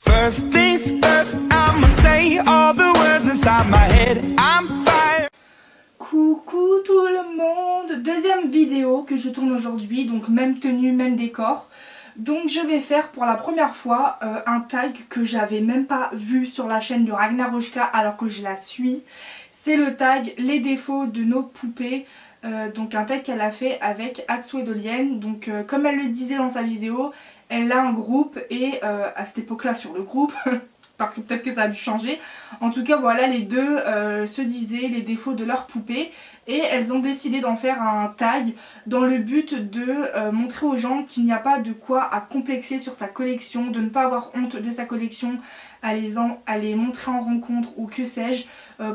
First things first, I'ma say all the words inside my head. I'm fire. Coucou tout le monde, deuxième vidéo que je tourne aujourd'hui, donc même tenue, même décor. Donc je vais faire pour la première fois un tag que j'avais même pas vu sur la chaîne de Ragnaroshka alors que je la suis. C'est le tag les défauts de nos poupées, donc un tag qu'elle a fait avec Axwedolienne. Donc comme elle le disait dans sa vidéo, elle a un groupe et à cette époque là sur le groupe parce que peut-être que ça a dû changer. En tout cas voilà, les deux se disaient les défauts de leur poupée et elles ont décidé d'en faire un tag dans le but de montrer aux gens qu'il n'y a pas de quoi à complexer sur sa collection, de ne pas avoir honte de sa collection, à les montrer en rencontre ou que sais-je,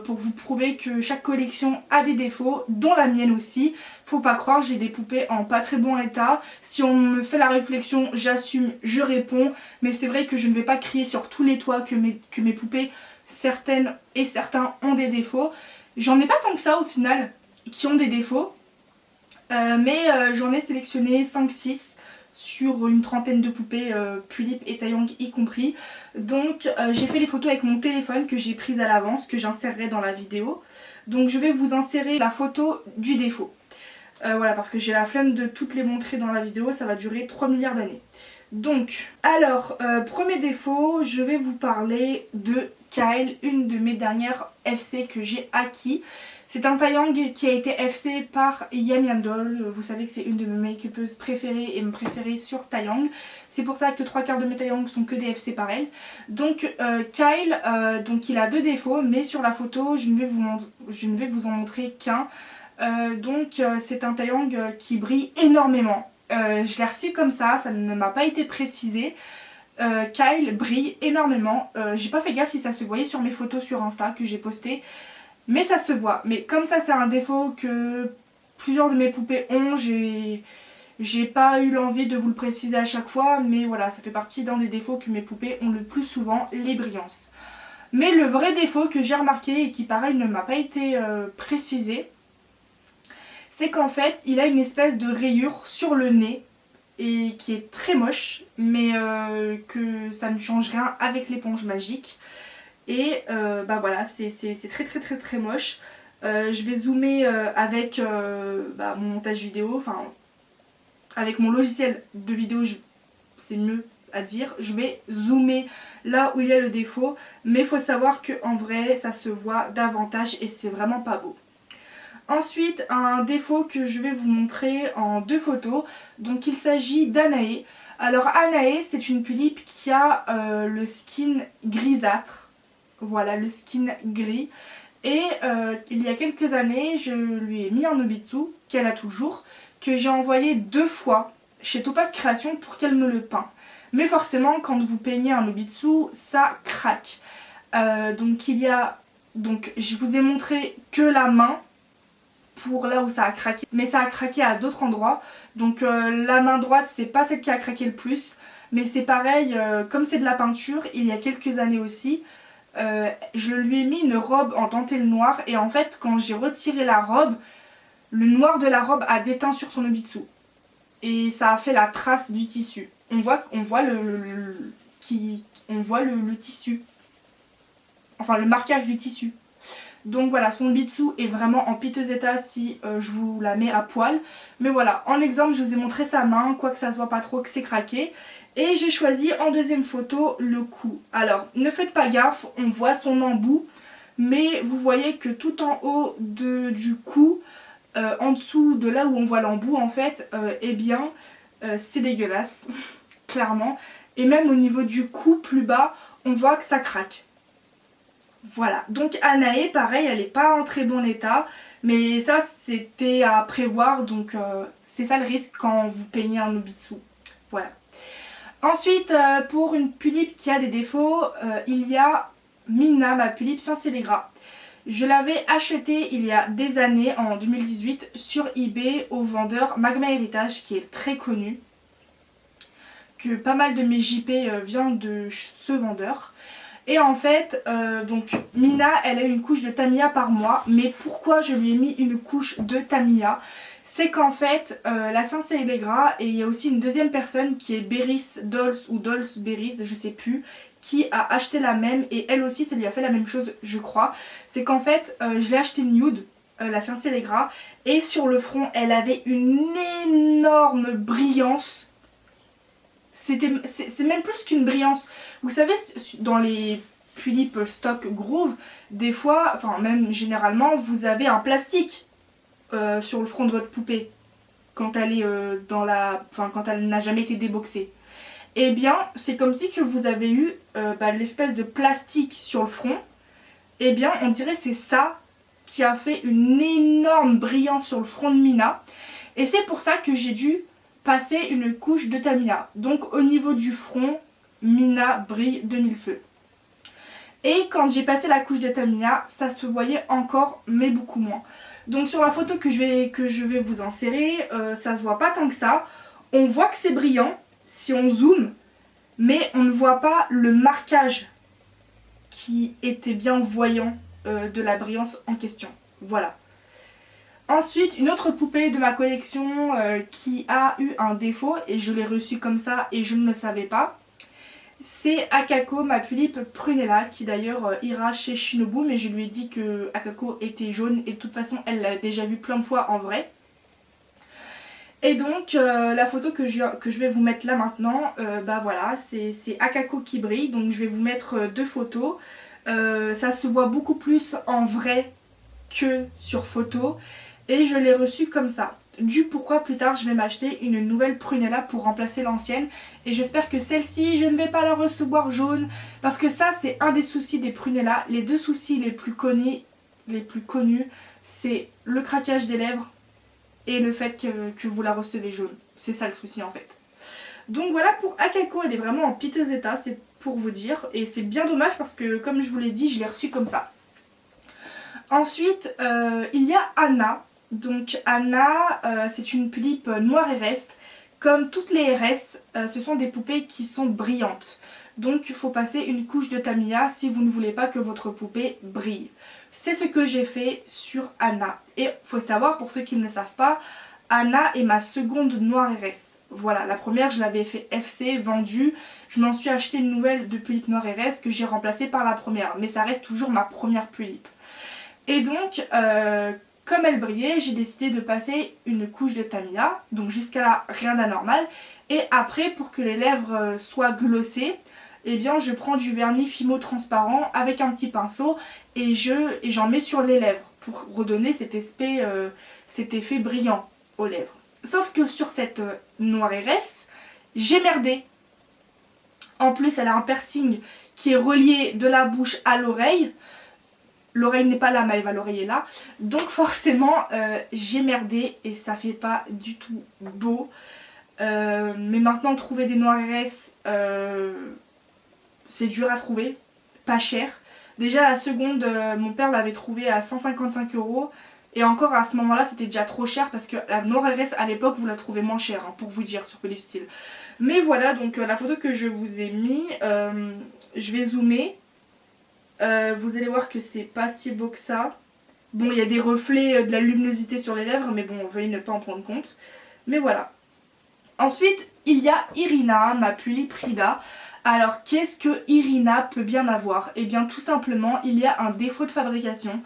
pour vous prouver que chaque collection a des défauts, dont la mienne aussi. Faut pas croire, j'ai des poupées en pas très bon état. Si on me fait la réflexion, j'assume, je réponds, mais c'est vrai que je ne vais pas crier sur tous les toits que mes poupées, certaines et certains ont des défauts. J'en ai pas tant que ça au final qui ont des défauts, mais j'en ai sélectionné 5-6 sur une trentaine de poupées, Pulip et Taeyong y compris. Donc j'ai fait les photos avec mon téléphone que j'ai prise à l'avance, que j'insérerai dans la vidéo. Donc je vais vous insérer la photo du défaut. Voilà, parce que j'ai la flemme de toutes les montrer dans la vidéo, ça va durer 3 milliards d'années. Donc, alors, premier défaut, je vais vous parler de Kyle, une de mes dernières FC que j'ai acquis. C'est un Taeyong qui a été FC par Yam Yam Doll. Vous savez que c'est une de mes make-upeuses préférées et me préférée sur Taeyong. C'est pour ça que 3/4 de mes Taeyong sont que des FC par elle. Donc Kyle, donc il a deux défauts, mais sur la photo je ne vais vous en montrer qu'un. C'est un Taeyong qui brille énormément. Je l'ai reçu comme ça ne m'a pas été précisé. Kyle brille énormément. J'ai pas fait gaffe si ça se voyait sur mes photos sur Insta que j'ai postées. Mais ça se voit. Mais comme ça c'est un défaut que plusieurs de mes poupées ont, j'ai pas eu l'envie de vous le préciser à chaque fois. Mais voilà, ça fait partie d'un des défauts que mes poupées ont le plus souvent, les brillances. Mais le vrai défaut que j'ai remarqué et qui pareil ne m'a pas été précisé, c'est qu'en fait il a une espèce de rayure sur le nez et qui est très moche, mais que ça ne change rien avec l'éponge magique. Et bah voilà, c'est très moche. Je vais zoomer avec mon montage vidéo, enfin avec mon logiciel de vidéo, c'est mieux à dire. Je vais zoomer là où il y a le défaut, mais il faut savoir qu'en vrai ça se voit davantage et c'est vraiment pas beau. Ensuite, un défaut que je vais vous montrer en deux photos. Donc il s'agit d'Anae. Alors Anae, c'est une Pulip qui a le skin grisâtre. Voilà, le skin gris. Et il y a quelques années, je lui ai mis un Nobitsu, qu'elle a toujours, que j'ai envoyé 2 fois chez Topaz Création pour qu'elle me le peint. Mais forcément, quand vous peignez un Nobitsu, ça craque. Donc je vous ai montré que la main, pour là où ça a craqué, mais ça a craqué à d'autres endroits. Donc la main droite c'est pas celle qui a craqué le plus, mais c'est pareil, comme c'est de la peinture, il y a quelques années aussi, je lui ai mis une robe en dentelle noire et en fait quand j'ai retiré la robe, le noir de la robe a déteint sur son Nobitsu et ça a fait la trace du tissu. On voit le tissu, enfin le marquage du tissu. Donc voilà, son Nobitsu est vraiment en piteux état si je vous la mets à poil. Mais voilà, en exemple je vous ai montré sa main, quoique ça se voit pas trop que c'est craqué. Et j'ai choisi en deuxième photo le cou. Alors ne faites pas gaffe, on voit son embout. Mais vous voyez que tout en haut du cou, en dessous de là où on voit l'embout en fait, c'est dégueulasse, clairement. Et même au niveau du cou plus bas, on voit que ça craque. Voilà, donc Anae, pareil, elle n'est pas en très bon état, mais ça c'était à prévoir, donc c'est ça le risque quand vous peignez un Nobitsu. Voilà. Ensuite, pour une Pulip qui a des défauts, il y a Mina, ma Pulip Saint-Célégra. Je l'avais achetée il y a des années, en 2018, sur eBay au vendeur Magma Héritage, qui est très connu. Que pas mal de mes JP viennent de ce vendeur. Et en fait, donc Mina, elle a une couche de Tamiya par mois. Mais pourquoi je lui ai mis une couche de Tamiya? C'est qu'en fait, la Saint-Célégra, et il y a aussi une deuxième personne qui est Beris Dolls ou Dolls Beris, je sais plus, qui a acheté la même et elle aussi ça lui a fait la même chose je crois. C'est qu'en fait je l'ai acheté nude, la Sincère et Gras, et sur le front elle avait une énorme brillance. C'est même plus qu'une brillance. Vous savez, dans les Tulip Stock Groove, des fois, enfin même généralement, vous avez un plastique sur le front de votre poupée quand elle est quand elle n'a jamais été déboxée. Et bien, c'est comme si que vous avez eu l'espèce de plastique sur le front. Et bien, on dirait c'est ça qui a fait une énorme brillance sur le front de Mina. Et c'est pour ça que j'ai dû passer une couche de Tamiya. Donc au niveau du front, Mina brille de mille feux. Et quand j'ai passé la couche de Tamiya, ça se voyait encore mais beaucoup moins. Donc sur la photo que je vais vous insérer, ça se voit pas tant que ça. On voit que c'est brillant si on zoome, mais on ne voit pas le marquage qui était bien voyant de la brillance en question. Voilà. Ensuite, une autre poupée de ma collection qui a eu un défaut et je l'ai reçue comme ça et je ne le savais pas. C'est Akako, ma Tulip Prunella, qui d'ailleurs ira chez Shinobu, mais je lui ai dit que Akako était jaune et de toute façon elle l'a déjà vu plein de fois en vrai. Et donc la photo que je vais vous mettre là maintenant, voilà, c'est Akako qui brille, donc je vais vous mettre deux photos. Ça se voit beaucoup plus en vrai que sur photo. Et je l'ai reçue comme ça. Du pourquoi plus tard je vais m'acheter une nouvelle Prunella pour remplacer l'ancienne. Et j'espère que celle-ci je ne vais pas la recevoir jaune. Parce que ça c'est un des soucis des Prunella. Les deux soucis les plus connus c'est le craquage des lèvres et le fait que vous la recevez jaune. C'est ça le souci en fait. Donc voilà pour Akako, elle est vraiment en piteux état, c'est pour vous dire. Et c'est bien dommage parce que comme je vous l'ai dit, je l'ai reçue comme ça. Ensuite il y a Anna. Donc Anna, c'est une Tulip noire RS. Comme toutes les RS, ce sont des poupées qui sont brillantes. Donc il faut passer une couche de Tamiya si vous ne voulez pas que votre poupée brille. C'est ce que j'ai fait sur Anna. Et il faut savoir, pour ceux qui ne le savent pas, Anna est ma seconde noire RS. Voilà, la première je l'avais fait FC, vendue. Je m'en suis acheté une nouvelle de Tulip noire RS que j'ai remplacée par la première. Mais ça reste toujours ma première Tulip. Et donc, comme elle brillait, j'ai décidé de passer une couche de Tamiya. Donc jusqu'à là, rien d'anormal. Et après, pour que les lèvres soient glossées, eh bien je prends du vernis Fimo transparent avec un petit pinceau et j'en mets sur les lèvres pour redonner cet effet brillant aux lèvres. Sauf que sur cette noire RS, j'ai merdé. En plus, elle a un piercing qui est relié de la bouche à l'oreille. L'oreille n'est pas là, mais l'oreille est là. Donc forcément, j'ai merdé et ça fait pas du tout beau. Mais maintenant, trouver des noirs RS, c'est dur à trouver, pas cher. Déjà la seconde, mon père l'avait trouvée à 155 €. Et encore à ce moment là c'était déjà trop cher parce que la noire RS à l'époque vous la trouvez moins chère, hein, pour vous dire, sur Philippe Style. Mais voilà, donc la photo que je vous ai mis, je vais zoomer. Vous allez voir que c'est pas si beau que ça. Bon, il y a des reflets de la luminosité sur les lèvres, mais bon, veuillez ne pas en prendre compte. Mais voilà. Ensuite, il y a Irina, ma Tulip Rida. Alors, qu'est-ce que Irina peut bien avoir? Eh bien, tout simplement, il y a un défaut de fabrication.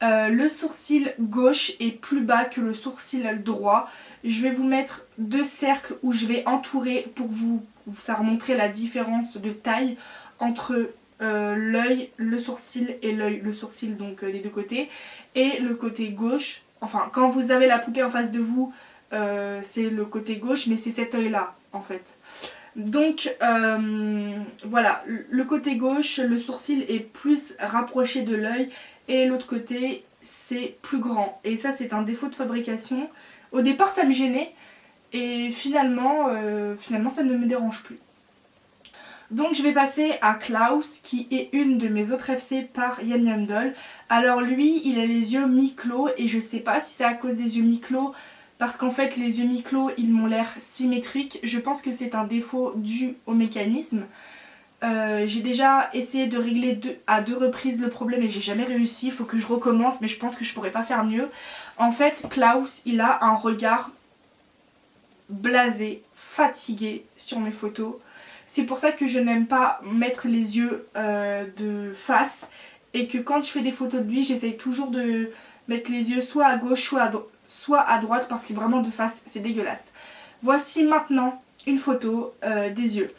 Le sourcil gauche est plus bas que le sourcil droit. Je vais vous mettre deux cercles où je vais entourer pour vous faire montrer la différence de taille entre l'œil, le sourcil et l'œil, le sourcil donc des deux côtés, et le côté gauche. Enfin, quand vous avez la poupée en face de vous, c'est le côté gauche, mais c'est cet œil là en fait. Donc voilà, le côté gauche, le sourcil est plus rapproché de l'œil et l'autre côté c'est plus grand. Et ça c'est un défaut de fabrication. Au départ ça me gênait et finalement ça ne me dérange plus. Donc je vais passer à Klaus qui est une de mes autres FC par Yam Yam Doll. Alors lui il a les yeux mi-clos et je sais pas si c'est à cause des yeux mi-clos. Parce qu'en fait les yeux mi-clos ils m'ont l'air symétriques. Je pense que c'est un défaut dû au mécanisme. J'ai déjà essayé de régler à deux reprises le problème et j'ai jamais réussi. Il faut que je recommence mais je pense que je pourrais pas faire mieux. En fait Klaus il a un regard blasé, fatigué sur mes photos. C'est pour ça que je n'aime pas mettre les yeux de face et que quand je fais des photos de lui, j'essaye toujours de mettre les yeux soit à gauche soit à droite parce que vraiment de face c'est dégueulasse. Voici maintenant une photo des yeux.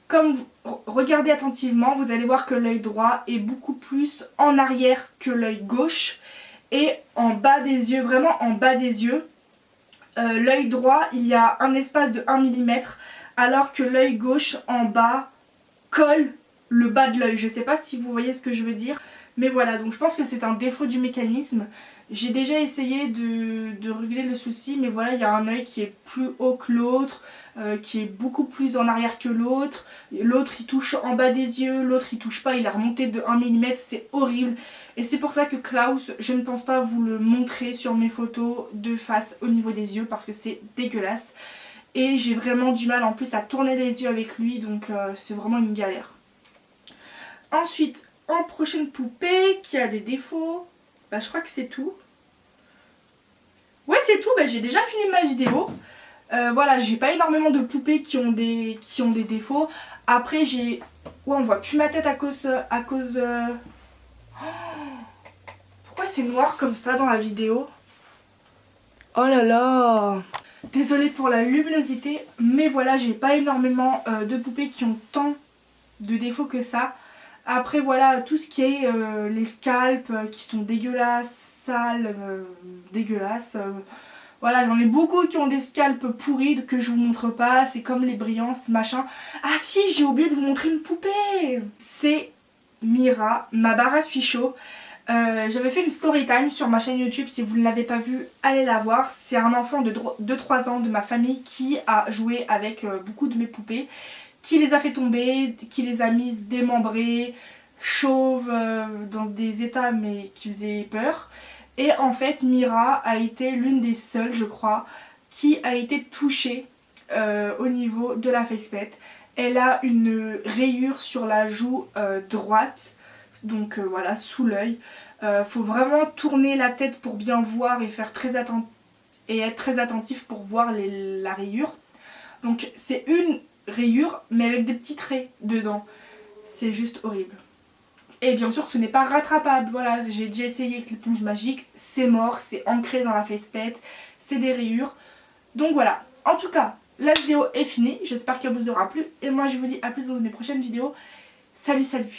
Comme vous regardez attentivement, vous allez voir que l'œil droit est beaucoup plus en arrière que l'œil gauche et en bas des yeux, vraiment en bas des yeux. L'œil droit, il y a un espace de 1 mm alors que l'œil gauche en bas colle le bas de l'œil. Je ne sais pas si vous voyez ce que je veux dire. Mais voilà, donc je pense que c'est un défaut du mécanisme. J'ai déjà essayé de régler le souci, mais voilà, il y a un œil qui est plus haut que l'autre, qui est beaucoup plus en arrière que l'autre. L'autre il touche en bas des yeux, l'autre il touche pas, il est remonté de 1 mm, c'est horrible. Et c'est pour ça que Klaus, je ne pense pas vous le montrer sur mes photos de face au niveau des yeux, parce que c'est dégueulasse. Et j'ai vraiment du mal en plus à tourner les yeux avec lui, donc c'est vraiment une galère. Ensuite, en prochaine poupée qui a des défauts, bah je crois que c'est tout. Ouais, c'est tout, bah, j'ai déjà fini ma vidéo. Voilà, j'ai pas énormément de poupées qui ont des défauts. Après j'ai... Ouais, on voit plus ma tête à cause... Oh, pourquoi c'est noir comme ça dans la vidéo? Oh là là! Désolée pour la luminosité, mais voilà, j'ai pas énormément de poupées qui ont tant de défauts que ça. Après voilà, tout ce qui est les scalps qui sont dégueulasses, sales, dégueulasses. Voilà, j'en ai beaucoup qui ont des scalps pourris que je vous montre pas. C'est comme les brillances, machin. Ah si, j'ai oublié de vous montrer une poupée. C'est Mira, ma barre à suis chaud. J'avais fait une story time sur ma chaîne YouTube, si vous ne l'avez pas vue, allez la voir. C'est un enfant de 2-3 ans de ma famille qui a joué avec beaucoup de mes poupées, qui les a fait tomber, qui les a mises démembrées, chauves, dans des états mais qui faisaient peur. Et en fait Mira a été l'une des seules, je crois, qui a été touchée au niveau de la facepalm. Elle a une rayure sur la joue droite. Donc voilà, sous l'œil. Faut vraiment tourner la tête pour bien voir et faire être très attentif pour voir la rayure. Donc c'est une rayure mais avec des petits traits dedans. C'est juste horrible. Et bien sûr ce n'est pas rattrapable. Voilà, j'ai déjà essayé avec l'éponge magique. C'est mort, c'est ancré dans la facepalm. C'est des rayures. Donc voilà. En tout cas, la vidéo est finie. J'espère qu'elle vous aura plu. Et moi je vous dis à plus dans une prochaine vidéo. Salut, salut!